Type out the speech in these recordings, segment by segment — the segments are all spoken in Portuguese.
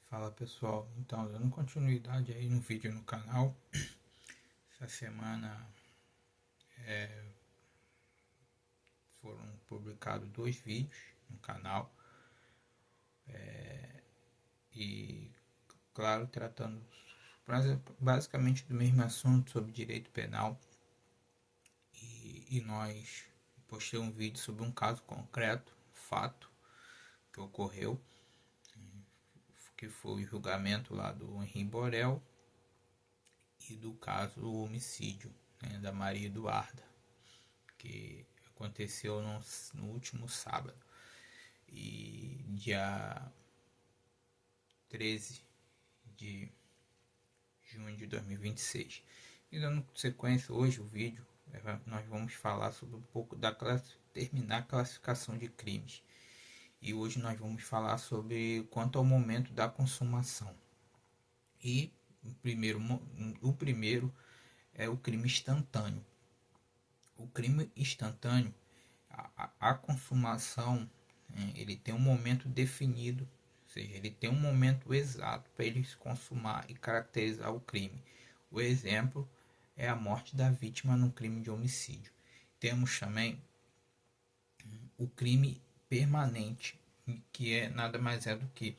Fala pessoal, então dando continuidade aí no vídeo no canal, essa semana foram publicados 2 vídeos no canal e, claro, tratando basicamente do mesmo assunto sobre direito penal e nós postei um vídeo sobre um caso concreto, fato que ocorreu, que foi o julgamento lá do Henri Borel e do caso do homicídio, né, da Maria Eduarda, que aconteceu no último sábado. E dia 13 de junho de 2026. E dando sequência hoje o vídeo, nós vamos falar sobre um pouco terminar a classificação de crimes. E hoje nós vamos falar sobre quanto ao momento da consumação. E o primeiro é o crime instantâneo. O crime instantâneo, a consumação, ele tem um momento definido, ou seja, ele tem um momento exato para ele se consumar e caracterizar o crime. O exemplo é a morte da vítima no crime de homicídio. Temos também o crime permanente, que é nada mais é do que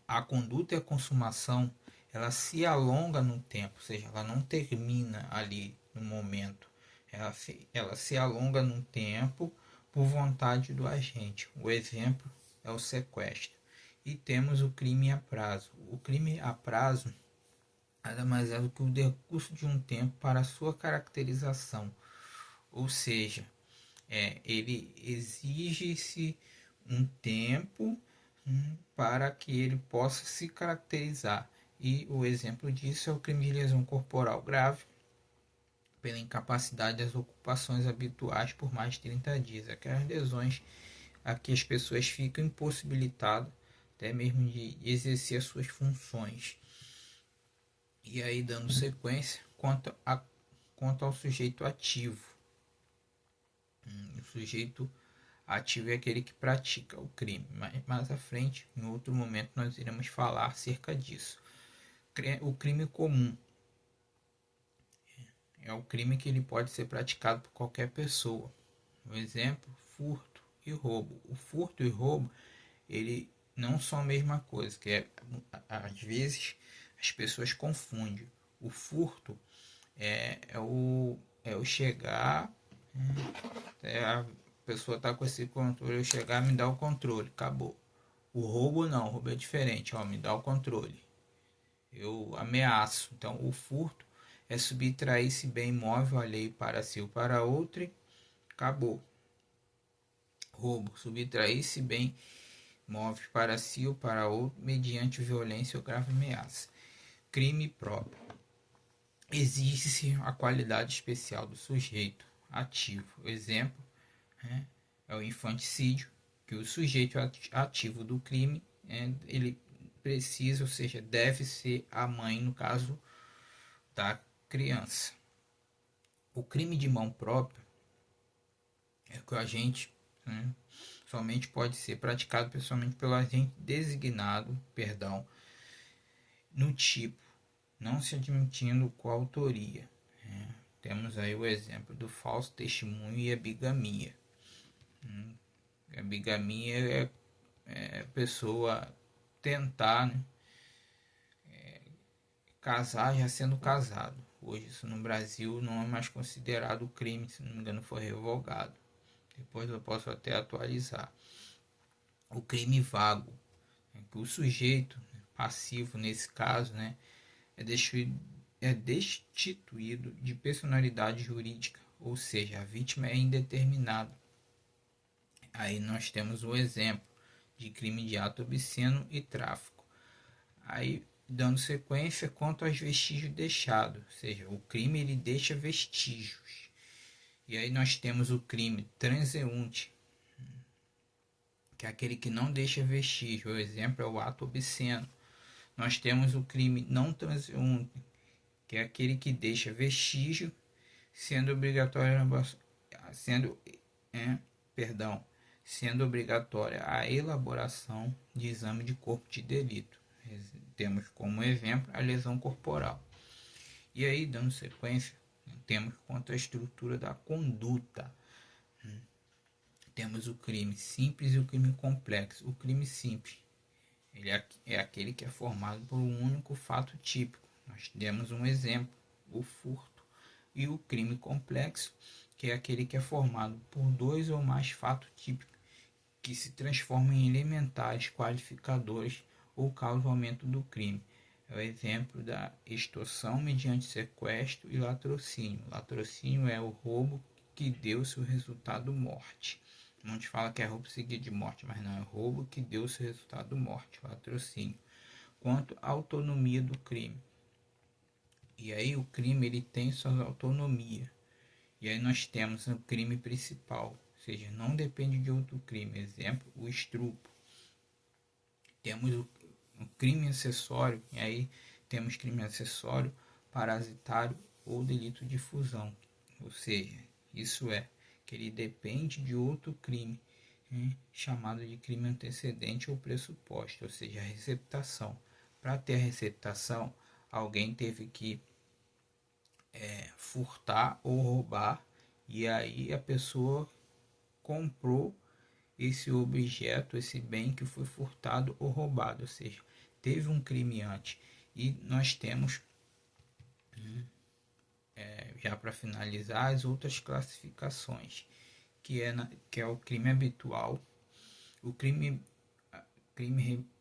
a conduta e a consumação, ela se alonga no tempo, ou seja, ela não termina ali no momento, ela se alonga no tempo por vontade do agente. O exemplo é o sequestro. E temos o crime a prazo. O crime a prazo nada mais é do que o decurso de um tempo para sua caracterização, ou seja, ele exige-se um tempo para que ele possa se caracterizar. E o exemplo disso é o crime de lesão corporal grave pela incapacidade das ocupações habituais por mais de 30 dias. Aquelas lesões a que as pessoas ficam impossibilitadas até mesmo de exercer as suas funções. E aí, dando sequência, quanto ao sujeito ativo. O sujeito ativo é aquele que pratica o crime. Mais à frente, em outro momento, nós iremos falar acerca disso. O crime comum é o crime que ele pode ser praticado por qualquer pessoa. Por exemplo, furto e roubo. O furto e roubo, ele não são a mesma coisa, às vezes as pessoas confundem. O furto é o chegar, a pessoa está com esse controle, eu chegar, me dá o controle, acabou. O roubo não, o roubo é diferente, me dá o controle. Eu ameaço. Então, o furto é subtrair-se bem imóvel alheio para si ou para outro, acabou. Roubo, subtrair-se bem móvel para si ou para outro mediante violência ou grave ameaça. Crime próprio. Existe-se a qualidade especial do sujeito ativo. O exemplo é o infanticídio, que o sujeito ativo do crime ele precisa, ou seja, deve ser a mãe no caso da criança. O crime de mão própria é que o agente somente pode ser praticado pessoalmente pelo agente designado, no tipo, não se admitindo coautoria. Temos aí o exemplo do falso testemunho e a bigamia. A bigamia é a pessoa tentar casar já sendo casado. Hoje isso no Brasil não é mais considerado crime, se não me engano foi revogado. Depois eu posso até atualizar. O crime vago, que o sujeito passivo nesse caso, é destituído de personalidade jurídica, ou seja, a vítima é indeterminada. Aí nós temos o exemplo de crime de ato obsceno e tráfico. Aí, dando sequência, quanto aos vestígios deixados, ou seja, o crime ele deixa vestígios. E aí nós temos o crime transeunte, que é aquele que não deixa vestígio. O exemplo é o ato obsceno. Nós temos o crime não transeunte, que é aquele que deixa vestígio, sendo obrigatório, sendo obrigatória a elaboração de exame de corpo de delito. Temos como exemplo a lesão corporal. E aí, dando sequência, temos quanto à estrutura da conduta. Temos o crime simples e o crime complexo. O crime simples ele é aquele que é formado por um único fato típico. Nós temos um exemplo, o furto. E o crime complexo, que é aquele que é formado por dois ou mais fatos típicos que se transformam em elementares qualificadores ou causam aumento do crime. É o exemplo da extorsão mediante sequestro e latrocínio. Latrocínio é o roubo que deu seu resultado morte. Muitos falam que é roubo seguido de morte, mas não, é roubo que deu seu resultado morte, latrocínio. Quanto à autonomia do crime. E aí o crime ele tem sua autonomia. E aí nós temos o crime principal, ou seja, não depende de outro crime. Exemplo, o estupro. Temos o crime acessório, e aí temos crime acessório, parasitário ou delito de fusão. Ou seja, isso é que ele depende de outro crime, chamado de crime antecedente ou pressuposto, ou seja, a receptação. Para ter a receptação, alguém teve que furtar ou roubar, e aí a pessoa comprou esse objeto, esse bem que foi furtado ou roubado, ou seja, teve um crime antes. E nós temos, já para finalizar, as outras classificações, que é o crime habitual, o crime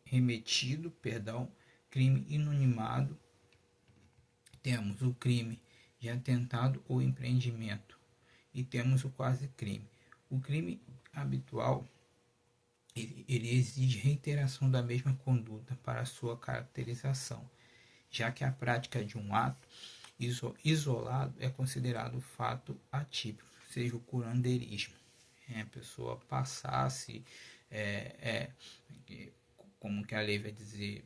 remetido, perdão, crime inunimado, temos o crime de atentado ou empreendimento e temos o quase crime. O crime habitual ele exige reiteração da mesma conduta para sua caracterização, já que a prática de um ato isolado é considerado fato atípico, seja o curandeirismo. A pessoa passasse, como que a lei vai dizer,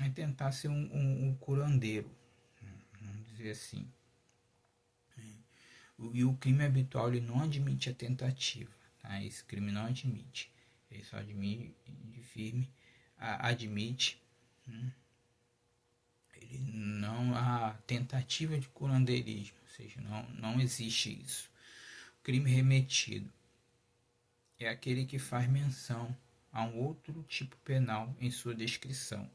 é tentar ser um curandeiro, vamos dizer assim. E o crime habitual ele não admite a tentativa, tá? Esse crime não admite, ele só admite ele não há tentativa de curandeirismo, ou seja, não existe isso. O crime remetido é aquele que faz menção a um outro tipo penal em sua descrição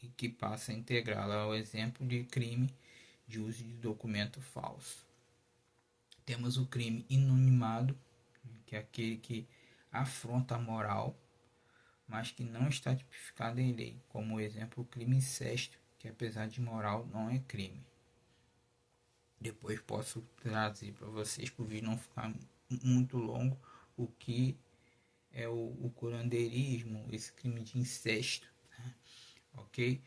e que passa a integrá-la ao exemplo de crime de uso de documento falso. Temos o crime inunimado, que é aquele que afronta a moral, mas que não está tipificado em lei, como exemplo o crime incesto, que apesar de moral não é crime. Depois posso trazer para vocês, para o vídeo não ficar muito longo, o que é o curandeirismo, esse crime de incesto, né? Ok?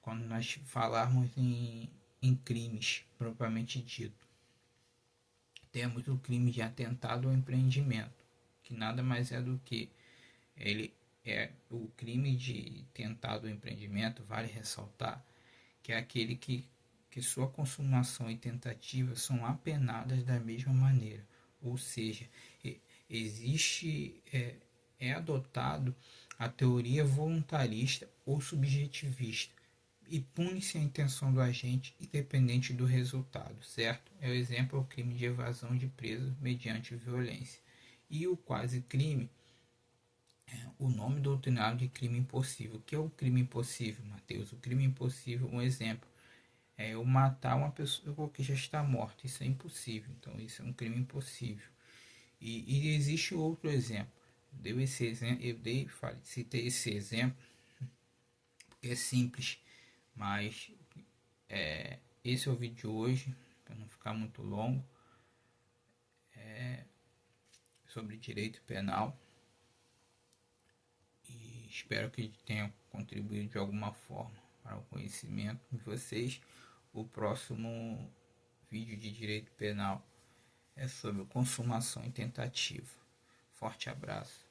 Quando nós falarmos em crimes propriamente dito. Temos o crime de atentado ao empreendimento, que nada mais é do que ele é o crime de tentado ao empreendimento, vale ressaltar, que é aquele que sua consumação e tentativa são apenadas da mesma maneira, ou seja, existe é adotado a teoria voluntarista ou subjetivista e pune-se a intenção do agente independente do resultado, certo? É o exemplo o crime de evasão de preso mediante violência. E o quase crime o nome doutrinário de crime impossível. O que é o crime impossível, Mateus? O crime impossível, um exemplo, é eu matar uma pessoa que já está morta. Isso é impossível. Então, isso é um crime impossível. E existe outro exemplo. Citei esse exemplo porque é simples, mas esse é o vídeo de hoje, para não ficar muito longo, sobre direito penal. E espero que tenha contribuído de alguma forma para o conhecimento de vocês. O próximo vídeo de direito penal é sobre consumação e tentativa. Forte abraço.